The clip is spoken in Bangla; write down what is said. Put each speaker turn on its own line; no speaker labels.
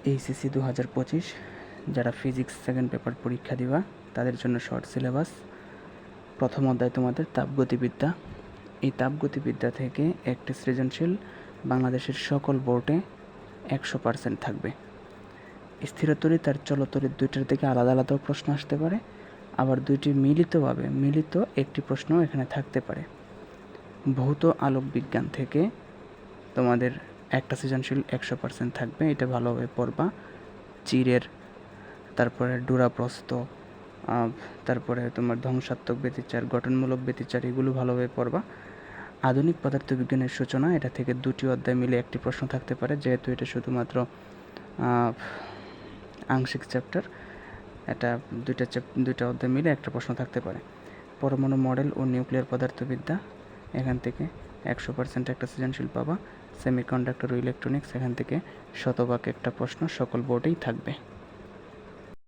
এইচএসসি 2025 যারা ফিজিক্স সেকেন্ড পেপার পরীক্ষা দিবা তাদের জন্য শর্ট সিলেবাস। প্রথম অধ্যায় তোমাদের তাপগতিবিদ্যা। এই তাপগতিবিদ্যা থেকে একটি সৃজনশীল বাংলাদেশের সকল বোর্ডে 100% থাকবে। স্থিরতরিৎ আর চলতরিৎ দুইটার থেকে আলাদা আলাদাও প্রশ্ন আসতে পারে, আবার দুইটি মিলিত একটি প্রশ্ন এখানে থাকতে পারে। ভৌত আলোক বিজ্ঞান থেকে তোমাদের একটা সৃজনশীল 100% থাকবে, এটা ভালোভাবে পড়বা। চিরের, তারপরে ডোরাপ্রস্থ, তারপরে তোমার ধ্বংসাত্মক ব্যতিচার, গঠনমূলক ব্যতিচার, এগুলো ভালোভাবে পড়বা। আধুনিক পদার্থবিজ্ঞানের সূচনা, এটা থেকে দুটি অধ্যায় মিলে একটি প্রশ্ন থাকতে পারে, যেহেতু এটা শুধুমাত্র আংশিক চ্যাপ্টার, এটা দুইটা অধ্যায় মিলে একটা প্রশ্ন থাকতে পারে। পরমাণু মডেল ও নিউক্লিয়ার পদার্থবিদ্যা, এখান থেকে 100% একটা সৃজনশীল পাবা। সেমিকন্ডাক্টর ও ইলেকট্রনিক্স, এখান থেকে শতভাগ একটা প্রশ্ন সকল বোর্ডেই থাকবে।